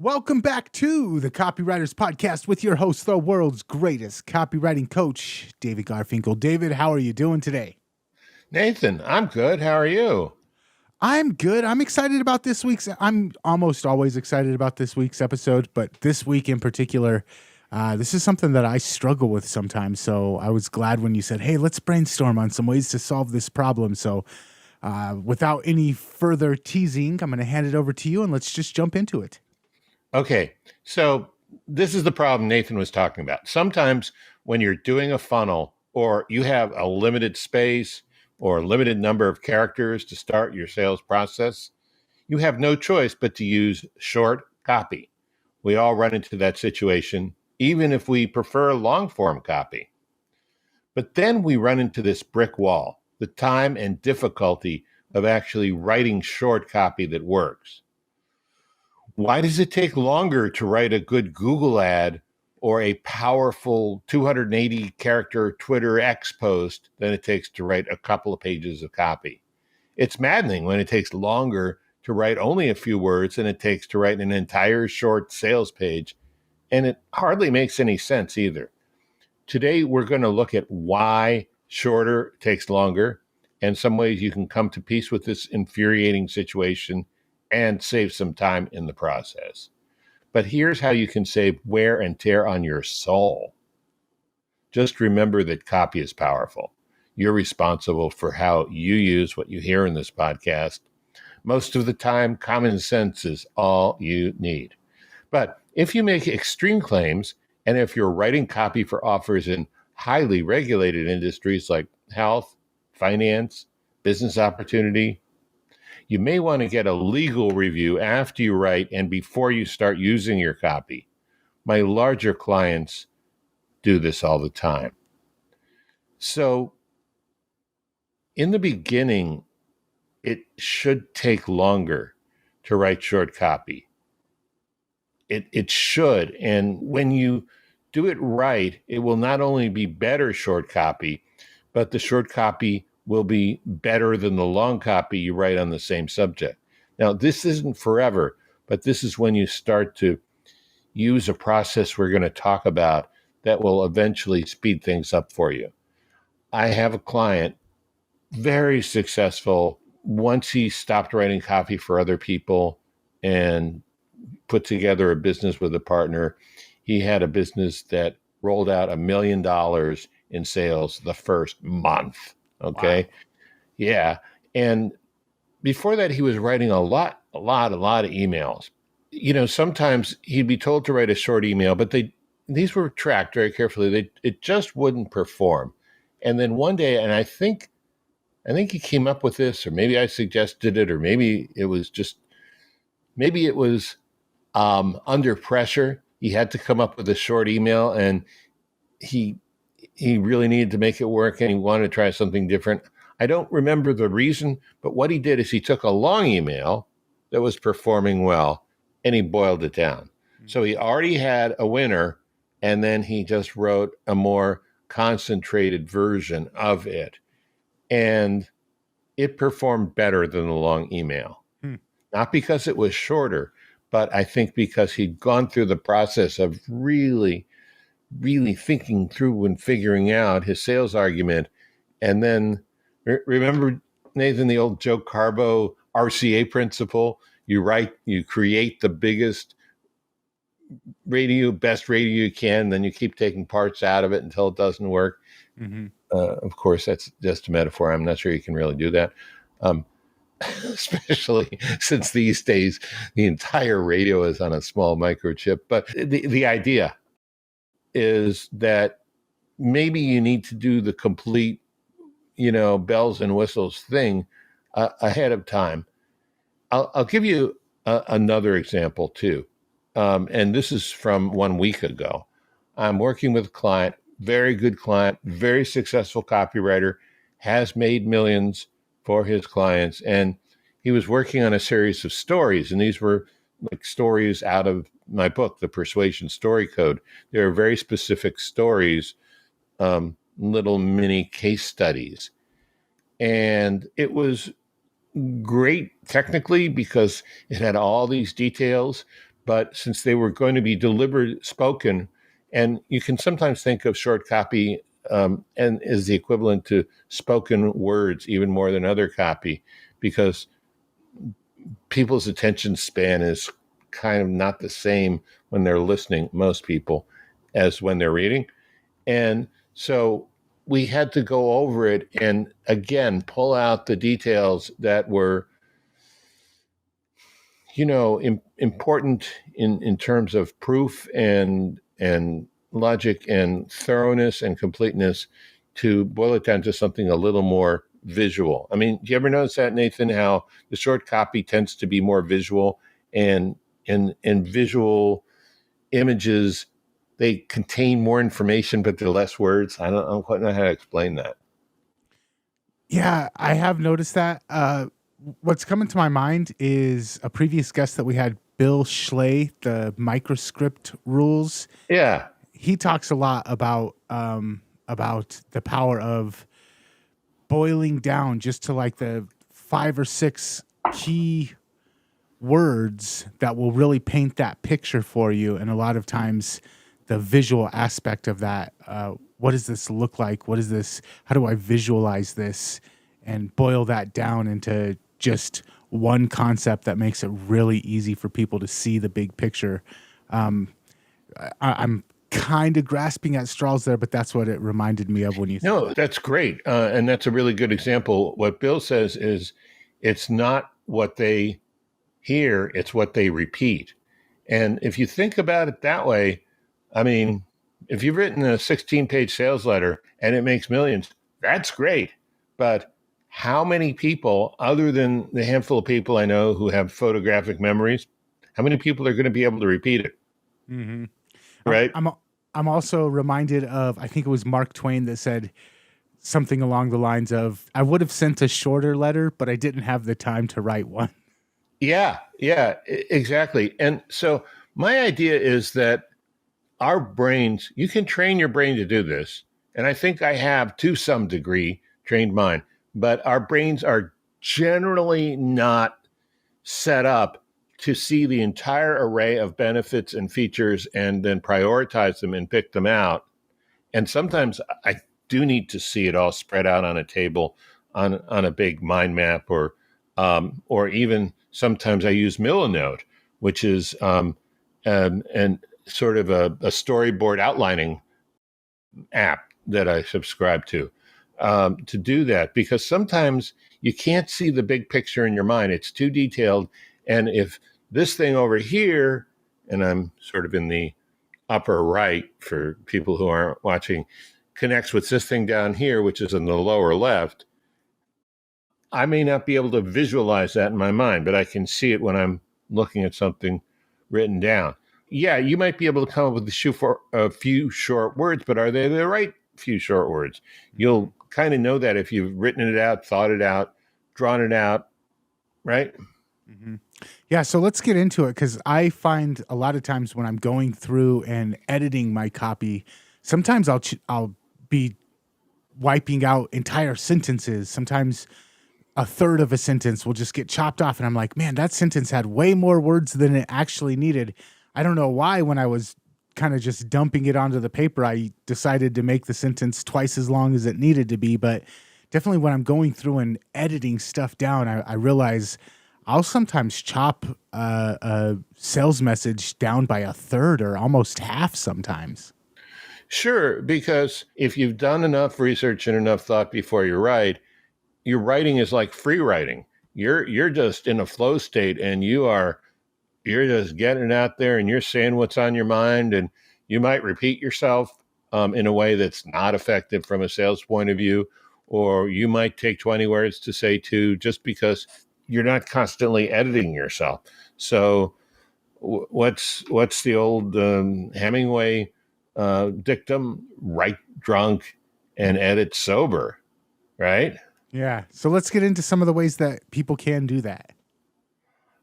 Welcome back to the Copywriters Podcast with your host, the world's greatest copywriting coach, David Garfinkel. David, how are you doing today? Nathan, I'm good. How are you? I'm good. I'm excited about this week's. I'm almost always excited about this week's episode, but this week in particular, this is something that I struggle with sometimes. So I was glad when you said, hey, let's brainstorm on some ways to solve this problem. So without any further teasing, I'm going to hand it over to you and let's just jump into it. Okay, so this is the problem Nathan was talking about. Sometimes when you're doing a funnel or you have a limited space or a limited number of characters to start your sales process, you have no choice but to use short copy. We all run into that situation, even if we prefer long form copy. But then we run into this brick wall, the time and difficulty of actually writing short copy that works. Why does it take longer to write a good Google ad or a powerful 280 character Twitter X post than it takes to write a couple of pages of copy? It's maddening when it takes longer to write only a few words than it takes to write an entire short sales page, and it hardly makes any sense either. Today, we're going to look at why shorter takes longer and some ways you can come to peace with this infuriating situation and save some time in the process. But here's how you can save wear and tear on your soul. Just remember that copy is powerful. You're responsible for how you use what you hear in this podcast. Most of the time, common sense is all you need. But if you make extreme claims, and if you're writing copy for offers in highly regulated industries like health, finance, business opportunity, you may want to get a legal review after you write and before you start using your copy. My larger clients do this all the time. So in the beginning, it should take longer to write short copy. It should. And when you do it right, it will not only be better short copy, but the short copy will be better than the long copy you write on the same subject. Now, this isn't forever, but this is when you start to use a process we're going to talk about that will eventually speed things up for you. I have a client, very successful, once he stopped writing copy for other people and put together a business with a partner. He had a business that rolled out $1 million in sales the first month. Okay. Wow. Yeah. And before that, he was writing a lot of emails. You know, sometimes he'd be told to write a short email, but these were tracked very carefully. It just wouldn't perform. And then one day, and I think he came up with this, or maybe I suggested it, or maybe it was under pressure. He had to come up with a short email, and he really needed to make it work, and he wanted to try something different. I don't remember the reason, but what he did is he took a long email that was performing well, and he boiled it down. Mm-hmm. So he already had a winner, and then he just wrote a more concentrated version of it. And it performed better than the long email. Not because it was shorter, but I think because he'd gone through the process of really thinking through and figuring out his sales argument. And then remember, Nathan, the old Joe Carbo RCA principle? You create the best radio you can, then you keep taking parts out of it until it doesn't work. Mm-hmm. Of course, that's just a metaphor. I'm not sure you can really do that. Especially since these days, the entire radio is on a small microchip. But the idea is that maybe you need to do the complete, bells and whistles thing ahead of time. I'll give you another example too. And this is from 1 week ago. I'm working with a client, very good client, very successful copywriter, has made millions for his clients. And he was working on a series of stories. And these were like stories out of my book, The Persuasion Story Code. There are very specific stories, little mini case studies. And it was great technically because it had all these details, but since they were going to be delivered, spoken, and you can sometimes think of short copy and is the equivalent to spoken words even more than other copy, because people's attention span is kind of not the same when they're listening, most people, as when they're reading. And so we had to go over it and again pull out the details that were, important in terms of proof and logic and thoroughness and completeness, to boil it down to something a little more visual. I mean, do you ever notice that, Nathan, how the short copy tends to be more visual, and visual images, they contain more information, but they're less words? I don't quite know how to explain that. Yeah, I have noticed that. What's coming to my mind is a previous guest that we had, Bill Schley, the microscript rules. Yeah. He talks a lot about the power of boiling down just to like the 5 or 6 key words that will really paint that picture for you. And a lot of times the visual aspect of that, what does this look like? What is this? How do I visualize this? And boil that down into just one concept that makes it really easy for people to see the big picture. I'm kind of grasping at straws there, but that's what it reminded me of when you. No, that's great. And that's a really good example. What Bill says is it's not what they hear, it's what they repeat. And if you think about it that way, I mean, if you've written a 16-page sales letter and it makes millions, that's great. But how many people, other than the handful of people I know who have photographic memories, how many people are going to be able to repeat it? Mm-hmm. Right? I'm also reminded of, I think it was Mark Twain that said something along the lines of, I would have sent a shorter letter, but I didn't have the time to write one. Yeah, exactly. And so my idea is that our brains, you can train your brain to do this. And I think I have, to some degree, trained mine. But our brains are generally not set up to see the entire array of benefits and features and then prioritize them and pick them out. And sometimes I do need to see it all spread out on a table, on a big mind map, or even sometimes I use Milanote, which is and sort of a storyboard outlining app that I subscribe to do that, because sometimes you can't see the big picture in your mind. It's too detailed. And if this thing over here, and I'm sort of in the upper right for people who aren't watching, connects with this thing down here, which is in the lower left, I may not be able to visualize that in my mind, but I can see it when I'm looking at something written down. Yeah, you might be able to come up with a few short words, but are they the right few short words? You'll kind of know that if you've written it out, thought it out, drawn it out, right? Mm-hmm. Yeah, so let's get into it, because I find a lot of times when I'm going through and editing my copy, sometimes I'll be wiping out entire sentences. Sometimes a third of a sentence will just get chopped off, and I'm like, man, that sentence had way more words than it actually needed. I don't know why, when I was kind of just dumping it onto the paper, I decided to make the sentence twice as long as it needed to be. But definitely when I'm going through and editing stuff down, I realize I'll sometimes chop a sales message down by a third or almost half sometimes. Sure, because if you've done enough research and enough thought before you write, your writing is like free writing. You're just in a flow state, and you're just getting it out there, and you're saying what's on your mind, and you might repeat yourself in a way that's not effective from a sales point of view, or you might take 20 words to say two, just because you're not constantly editing yourself. So what's the old Hemingway dictum? Write drunk and edit sober, right? Yeah. So let's get into some of the ways that people can do that.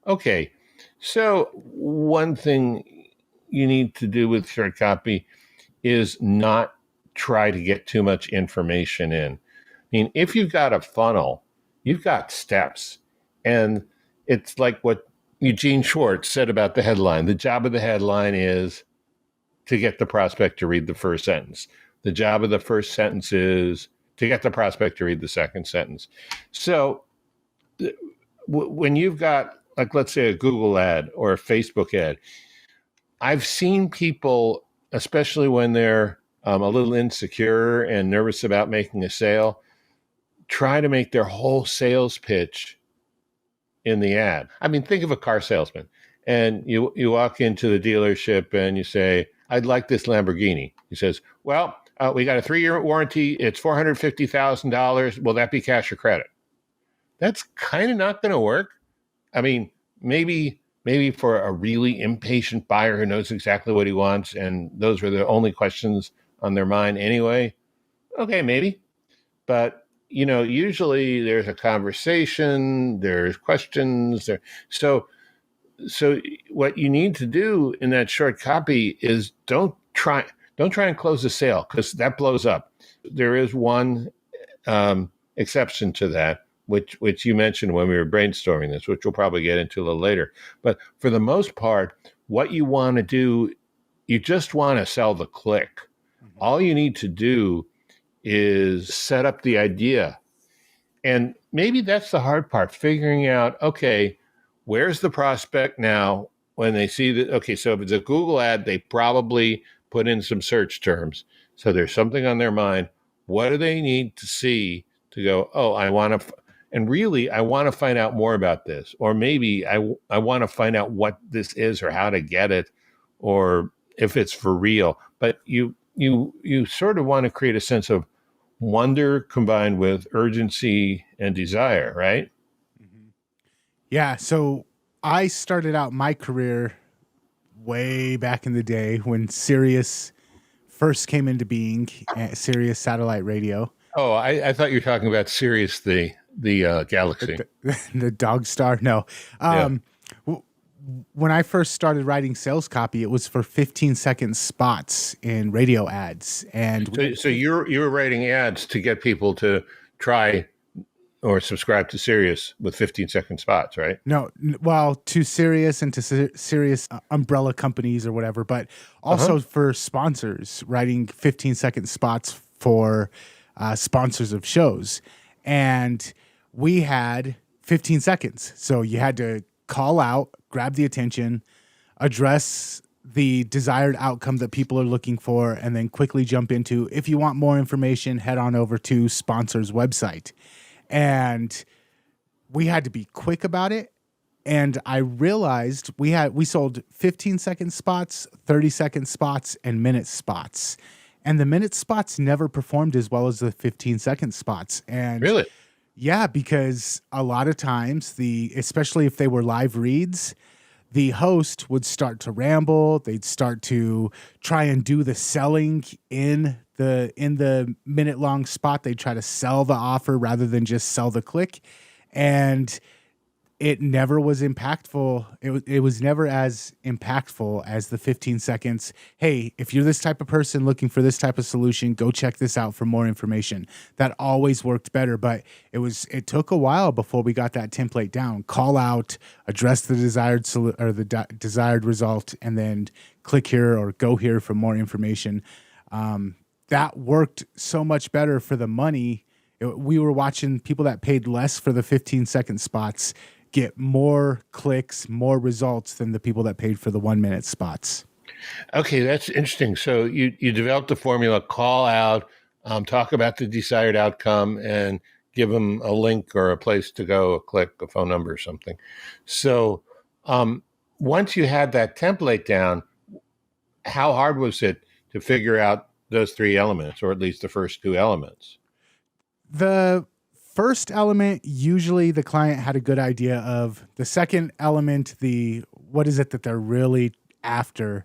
Okay. So one thing you need to do with short copy is not try to get too much information in. I mean, if you've got a funnel, you've got steps, and it's like what Eugene Schwartz said about the headline. The job of the headline is to get the prospect to read the first sentence. The job of the first sentence is to get the prospect to read the second sentence. So when you've got, like, let's say a Google ad or a Facebook ad, I've seen people, especially when they're a little insecure and nervous about making a sale, try to make their whole sales pitch in the ad. I mean, think of a car salesman, and you walk into the dealership and you say, "I'd like this Lamborghini." He says, "Well, we got a 3-year warranty. It's $450,000. Will that be cash or credit?" That's kind of not going to work. I mean, maybe for a really impatient buyer who knows exactly what he wants, and those are the only questions on their mind anyway. Okay, maybe. But usually there's a conversation, there's questions there. So what you need to do in that short copy is don't try and close the sale, because that blows up. There is one exception to that, which you mentioned when we were brainstorming this, which we'll probably get into a little later. But for the most part, what you want to do, you just want to sell the click. Mm-hmm. All you need to do is set up the idea. And maybe that's the hard part, figuring out, okay, where's the prospect now when they see that? Okay, so if it's a Google ad, they probably put in some search terms. So there's something on their mind. What do they need to see to go, oh, I want to find out more about this. Or maybe I want to find out what this is or how to get it, or if it's for real. But you sort of want to create a sense of wonder combined with urgency and desire, right? Mm-hmm. Yeah. So I started out my career way back in the day when Sirius first came into being, Sirius satellite radio. Oh, I thought you were talking about Sirius, the Galaxy. The Dog Star. No. When I first started writing sales copy, it was for 15-second spots in radio ads. And so you were writing ads to get people to try or subscribe to Sirius with 15-second spots, right? No, well, to Sirius and to Sirius umbrella companies or whatever, but also for sponsors, writing 15-second spots for sponsors of shows. And we had 15 seconds. So you had to call out, grab the attention, address the desired outcome that people are looking for, and then quickly jump into, if you want more information, head on over to sponsor's website. And we had to be quick about it. And I realized we sold 15-second spots, 30-second spots, and minute spots. And the minute spots never performed as well as the 15-second spots. And really? Yeah, because a lot of times, especially if they were live reads, the host would start to ramble. They'd start to try and do the selling in the minute-long spot. They'd try to sell the offer rather than just sell the click. And it never was impactful. It was never as impactful as the 15 seconds. Hey, if you're this type of person looking for this type of solution, go check this out for more information. That always worked better, but it took a while before we got that template down. Call out, address the desired result, and then click here or go here for more information. That worked so much better for the money. We were watching people that paid less for the 15-second spots get more clicks, more results than the people that paid for the 1-minute spots. Okay, that's interesting. So you developed the formula, call out, talk about the desired outcome, and give them a link or a place to go, a click, a phone number or something. So once you had that template down, how hard was it to figure out those 3 elements, or at least the first 2 elements? The first element, usually the client had a good idea of. The second element, what is it that they're really after?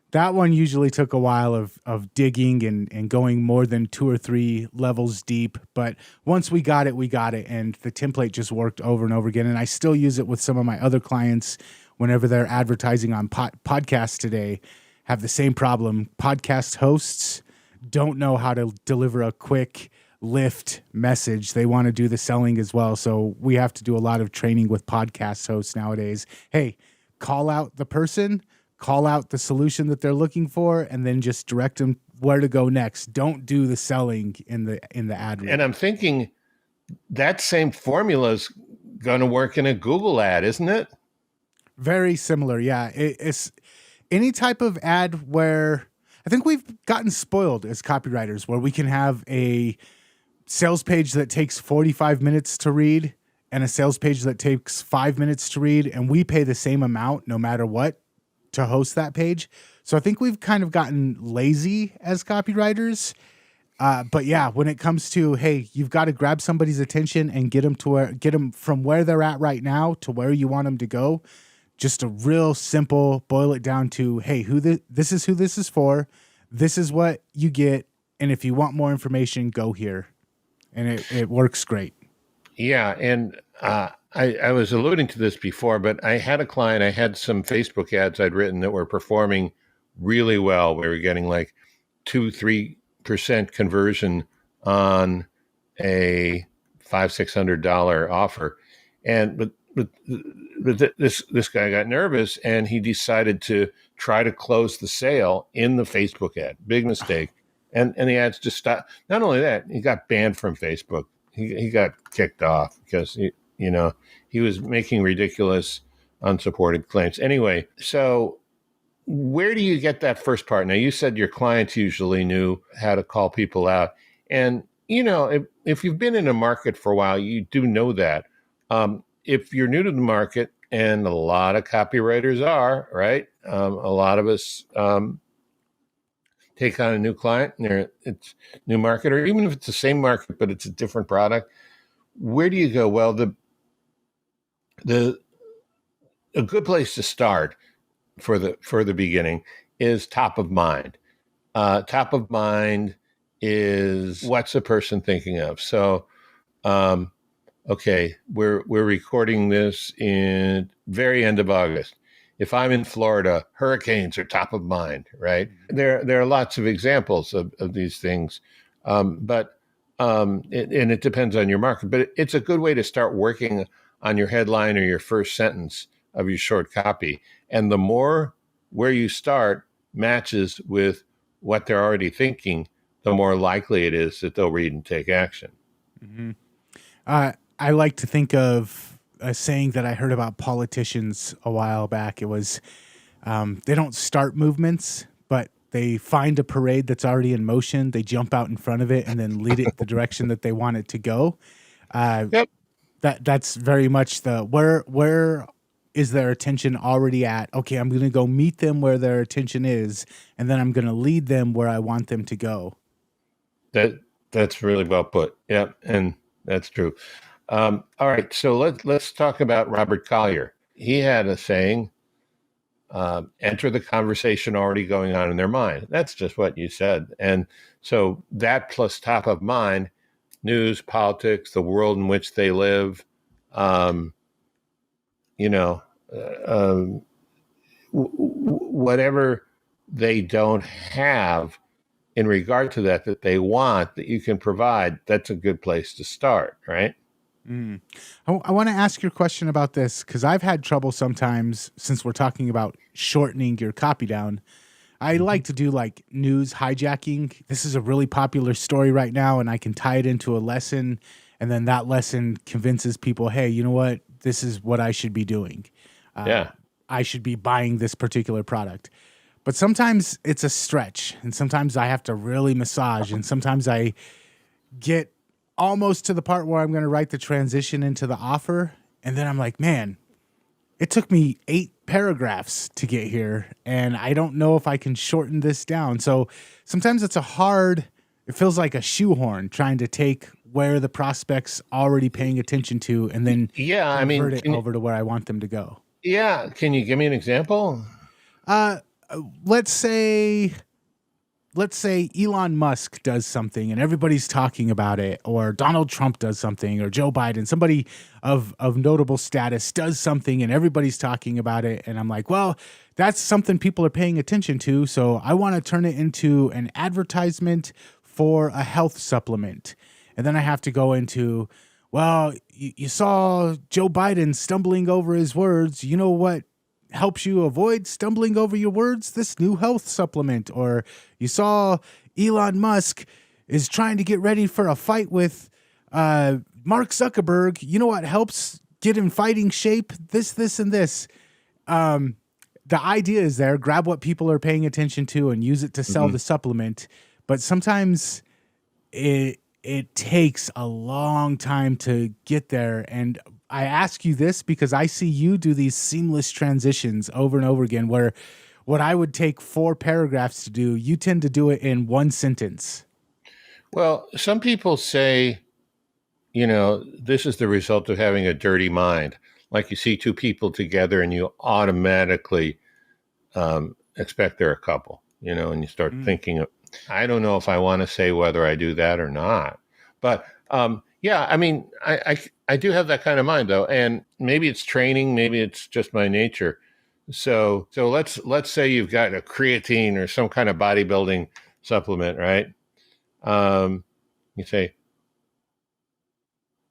That one usually took a while of digging and going more than 2 or 3 levels deep. But once we got it, and the template just worked over and over again. And I still use it with some of my other clients whenever they're advertising on podcasts today, have the same problem. Podcast hosts don't know how to deliver a quick lift message. They want to do the selling as well. So we have to do a lot of training with podcast hosts nowadays. Hey, call out the person, call out the solution that they're looking for, and then just direct them where to go next. Don't do the selling in the ad read. And I'm thinking that same formula is going to work in a Google ad, isn't it? Very similar. Yeah. It's any type of ad where I think we've gotten spoiled as copywriters, where we can have a sales page that takes 45 minutes to read and a sales page that takes 5 minutes to read, and we pay the same amount no matter what to host that page. So I think we've kind of gotten lazy as copywriters. But yeah, when it comes to, hey, you've got to grab somebody's attention and get them from where they're at right now to where you want them to go. Just a real simple, boil it down to, hey, this is who this is for. This is what you get. And if you want more information, go here. And it works great. Yeah. And I was alluding to this before, but I had a client, I had some Facebook ads I'd written that were performing really well. We were getting like 2-3% conversion on a $500-$600 offer. But this guy got nervous and he decided to try to close the sale in the Facebook ad. Big mistake. And the ads just stopped. Not only that, he got banned from Facebook. He got kicked off because he was making ridiculous unsupported claims. Anyway, so where do you get that first part? Now, you said your clients usually knew how to call people out. And, if you've been in a market for a while, you do know that. If you're new to the market, and a lot of copywriters are, right? A lot of us take on a new client, and it's new market, or even if it's the same market, but it's a different product. Where do you go? Well, a good place to start for the beginning is top of mind. Top of mind is what's the person thinking of. So, okay, we're recording this in very end of August. If I'm in Florida, hurricanes are top of mind, right? There are lots of examples of these things, but it depends on your market. But it's a good way to start working on your headline or your first sentence of your short copy. And the more where you start matches with what they're already thinking, the more likely it is that they'll read and take action. Mm-hmm. I like to think of a saying that I heard about politicians a while back. It was, they don't start movements, but they find a parade that's already in motion. They jump out in front of it and then lead it the direction that they want it to go. Yep. That's very much where is their attention already at? Okay, I'm going to go meet them where their attention is, and then I'm going to lead them where I want them to go. That's really well put. Yeah, and that's true. All right, so let's talk about Robert Collier. He had a saying, enter the conversation already going on in their mind. That's just what you said. And so that plus top of mind, news, politics, the world in which they live, whatever they don't have in regard to that they want, that you can provide, that's a good place to start, right? Mm. I want to ask your question about this because I've had trouble sometimes, since we're talking about shortening your copy down. I like to do like news hijacking. This is a really popular story right now, and I can tie it into a lesson, and then that lesson convinces people, hey, you know what? This is what I should be doing. I should be buying this particular product. But sometimes it's a stretch, and sometimes I have to really massage, and sometimes I get almost to the part where I'm going to write the transition into the offer, and then I'm like, man, it took me 8 paragraphs to get here, and I don't know if I can shorten this down. So sometimes it feels like a shoehorn trying to take where the prospect's already paying attention to and then convert it over to where I want them to go. Yeah. Can you give me an example? Let's say Elon Musk does something and everybody's talking about it, or Donald Trump does something, or Joe Biden, somebody of notable status does something and everybody's talking about it. And I'm like, well, that's something people are paying attention to. So I want to turn it into an advertisement for a health supplement. And then I have to go into, well, you saw Joe Biden stumbling over his words. You know what helps you avoid stumbling over your words? This new health supplement. Or you saw Elon Musk is trying to get ready for a fight with Mark Zuckerberg. You know what helps get in fighting shape? This, and this. The idea is there, grab what people are paying attention to and use it to sell the supplement. But sometimes it takes a long time to get there. And I ask you this because I see you do these seamless transitions over and over again, where what I would take 4 paragraphs to do, you tend to do it in 1 sentence. Well, some people say, this is the result of having a dirty mind. Like you see 2 people together and you automatically expect they're a couple, and you start thinking, I don't know if I want to say whether I do that or not. But yeah, I mean, I do have that kind of mind though. And maybe it's training, maybe it's just my nature. So let's say you've got a creatine or some kind of bodybuilding supplement, right? You say,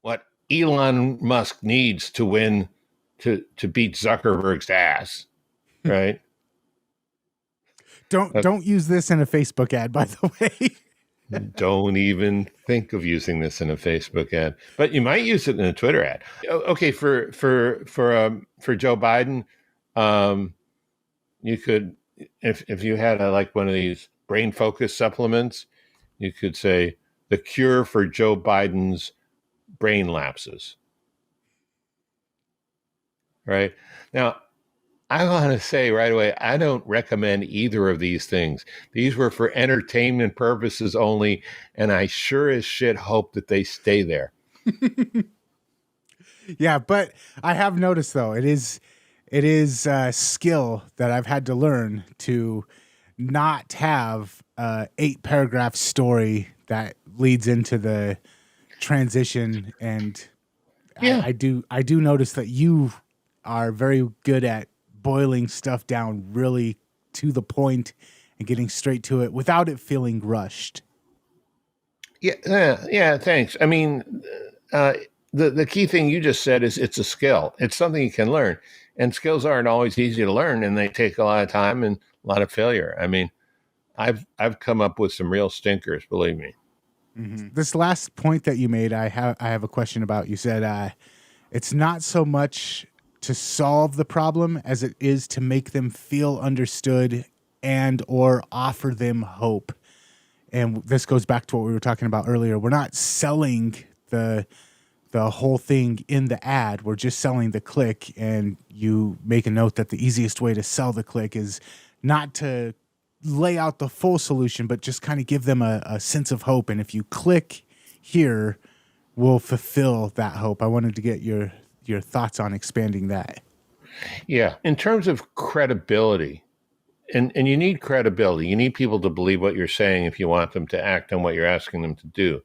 what Elon Musk needs to win to beat Zuckerberg's ass, right? Don't use this in a Facebook ad, by the way. Don't even think of using this in a Facebook ad, but you might use it in a Twitter ad. Okay, for Joe Biden, you could, if you had like one of these brain focus supplements, you could say the cure for Joe Biden's brain lapses. Right now, I want to say right away, I don't recommend either of these things. These were for entertainment purposes only, and I sure as shit hope that they stay there. Yeah, but I have noticed though, it is a skill that I've had to learn to not have a 8-paragraph story that leads into the transition. And Yeah. I do notice that you are very good at boiling stuff down really to the point and getting straight to it without it feeling rushed. Yeah. Thanks. I mean, the key thing you just said is it's a skill. It's something you can learn, and skills aren't always easy to learn, and they take a lot of time and a lot of failure. I mean, I've come up with some real stinkers, believe me. Mm-hmm. This last point that you made, I have a question about. You said it's not so much to solve the problem as it is to make them feel understood and or offer them hope. And this goes back to what we were talking about earlier. We're not selling the whole thing in the ad. We're just selling the click. And you make a note that the easiest way to sell the click is not to lay out the full solution, but just kind of give them a sense of hope. And if you click here, we'll fulfill that hope. I wanted to get your thoughts on expanding that. Yeah. In terms of credibility, and you need credibility. You need people to believe what you're saying if you want them to act on what you're asking them to do.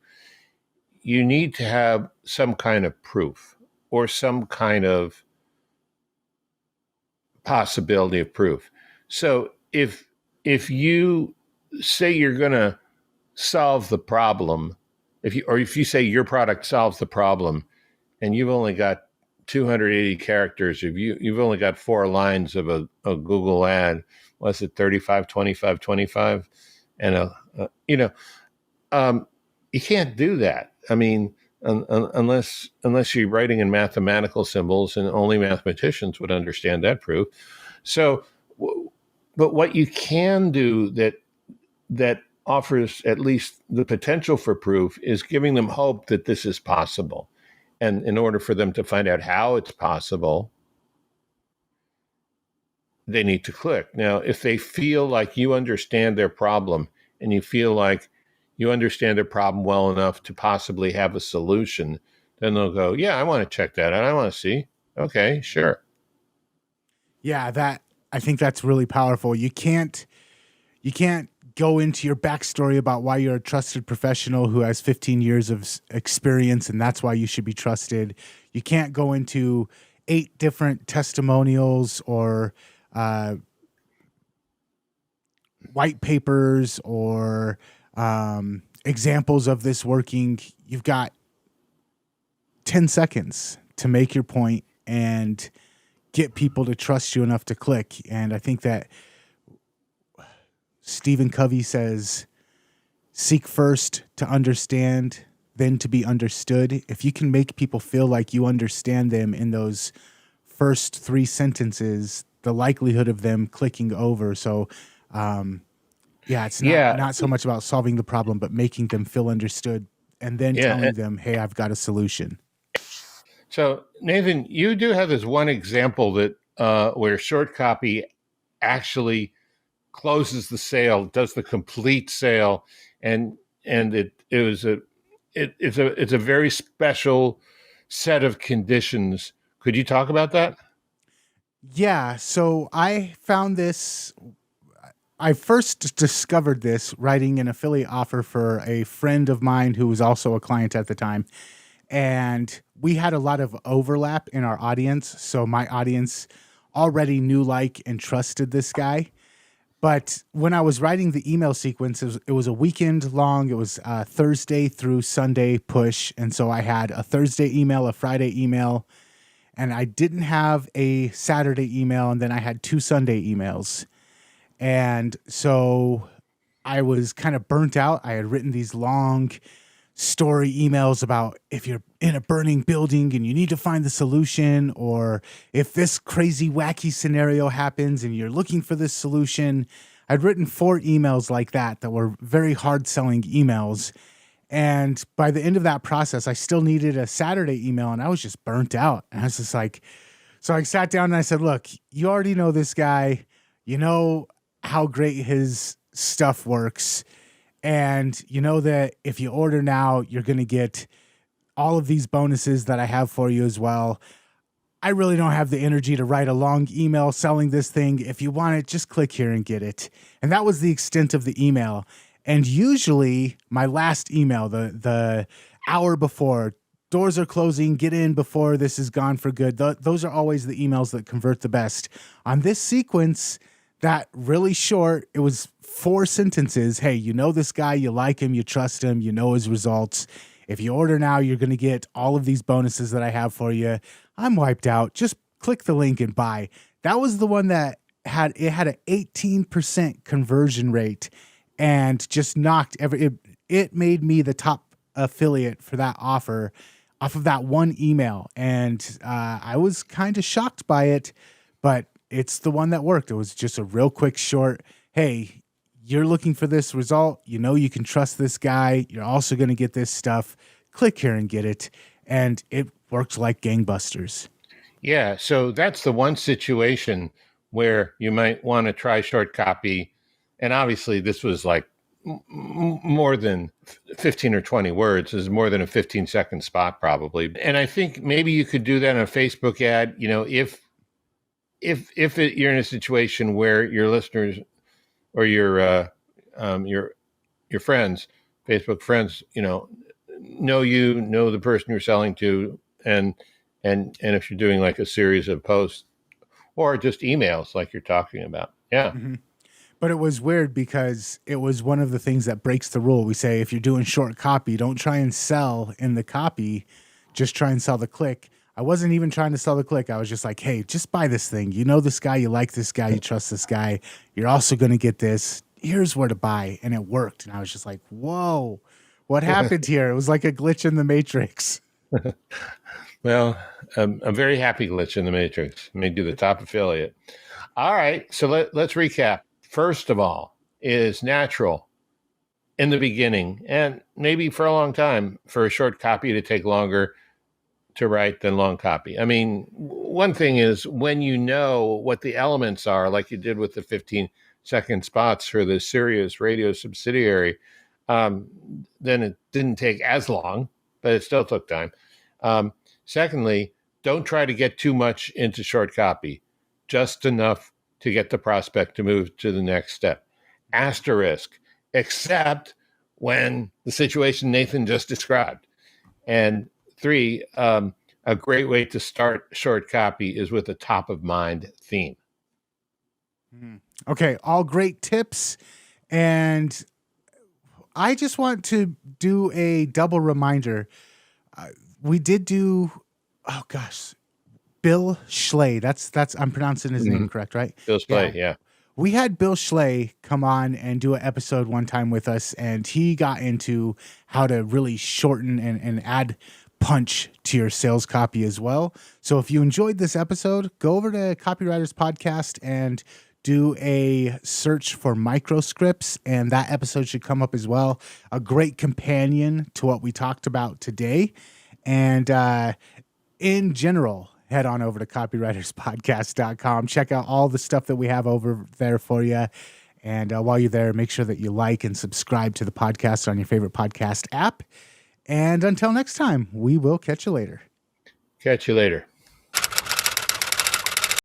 You need to have some kind of proof or some kind of possibility of proof. So if you say you're going to solve the problem, if you say your product solves the problem, and you've only got 280 characters, if you've only got 4 lines of a Google ad, was it 35, 25, 25, and you can't do that. I mean, unless you're writing in mathematical symbols, and only mathematicians would understand that proof. So, but what you can do that offers at least the potential for proof is giving them hope that this is possible. And in order for them to find out how it's possible, they need to click. Now, if they feel like you understand their problem and you feel like you understand their problem well enough to possibly have a solution, then they'll go, yeah, I want to check that out. I want to see. Okay, sure. Yeah, I think that's really powerful. You can't go into your backstory about why you're a trusted professional who has 15 years of experience and that's why you should be trusted. You can't go into 8 different testimonials or white papers or examples of this working. You've got 10 seconds to make your point and get people to trust you enough to click. And I think that Stephen Covey says, seek first to understand, then to be understood. If you can make people feel like you understand them in those first 3 sentences, the likelihood of them clicking over. So, it's not so much about solving the problem, but making them feel understood and then telling them, hey, I've got a solution. So, Nathan, you do have this one example that where short copy actually closes the sale, does the complete sale, and it's a very special set of conditions. Could you talk about that? Yeah. So I found this. I first discovered this writing an affiliate offer for a friend of mine who was also a client at the time. And we had a lot of overlap in our audience. So my audience already knew, like, and trusted this guy. But when I was writing the email sequence, it was a weekend long. It was Thursday through Sunday push. And so I had a Thursday email, a Friday email, and I didn't have a Saturday email. And then I had 2 Sunday emails. And so I was kind of burnt out. I had written these long story emails about if you're in a burning building and you need to find the solution, or if this crazy, wacky scenario happens and you're looking for this solution. I'd written 4 emails like that were very hard selling emails. And by the end of that process, I still needed a Saturday email and I was just burnt out. And I was just like, so I sat down and I said, look, you already know this guy, you know how great his stuff works. And you know that if you order now, you're going to get all of these bonuses that I have for you as well. I really don't have the energy to write a long email selling this thing. If you want it, just click here and get it. And that was the extent of the email. And usually my last email, the hour before, doors are closing, get in before this is gone for good. Those are always the emails that convert the best. On this sequence, that really short, it was 4 sentences. Hey, you know this guy, you like him, you trust him, you know his results. If you order now, you're going to get all of these bonuses that I have for you. I'm wiped out. Just click the link and buy. That was the one that had an 18% conversion rate and just knocked it made me the top affiliate for that offer off of that one email. And I was kind of shocked by it, but it's the one that worked. It was just a real quick, short, hey, you're looking for this result. You know you can trust this guy. You're also going to get this stuff. Click here and get it. And it worked like gangbusters. Yeah, so that's the one situation where you might want to try short copy. And obviously this was like more than 15 or 20 words. This is more than a 15-second spot probably. And I think maybe you could do that in a Facebook ad. You know, if you're in a situation where your listeners or your friends, Facebook friends, know the person you're selling to, and if you're doing like a series of posts or just emails like you're talking about. Yeah. Mm-hmm. But it was weird because it was one of the things that breaks the rule. We say, if you're doing short copy, don't try and sell in the copy, just try and sell the click. I wasn't even trying to sell the click. I was just like, hey, just buy this thing. You know this guy, you like this guy, you trust this guy. You're also going to get this. Here's where to buy. And it worked. And I was just like, whoa, what happened here? It was like a glitch in the Matrix. Well, a very happy glitch in the Matrix. Made you the top affiliate. All right. So let's recap. First of all, it is natural in the beginning, and maybe for a long time, for a short copy to take longer to write than long copy. I mean, one thing is when you know what the elements are, like you did with the 15-second spots for the Sirius radio subsidiary, then it didn't take as long, but it still took time. Secondly, don't try to get too much into short copy, just enough to get the prospect to move to the next step. Asterisk, except when the situation Nathan just described. And 3, a great way to start short copy is with a top of mind theme. Okay, all great tips. And I just want to do a double reminder. We did do, oh gosh, Bill Schley. That's I'm pronouncing his name correct, right? Bill Slay, yeah. We had Bill Schley come on and do an episode one time with us, and he got into how to really shorten and add punch to your sales copy as well. So if you enjoyed this episode, go over to Copywriters Podcast and do a search for microscripts, and that episode should come up as well. A great companion to what we talked about today. And in general, head on over to copywriterspodcast.com. Check out all the stuff that we have over there for you. And while you're there, make sure that you like and subscribe to the podcast on your favorite podcast app. And until next time, we will catch you later. Catch you later.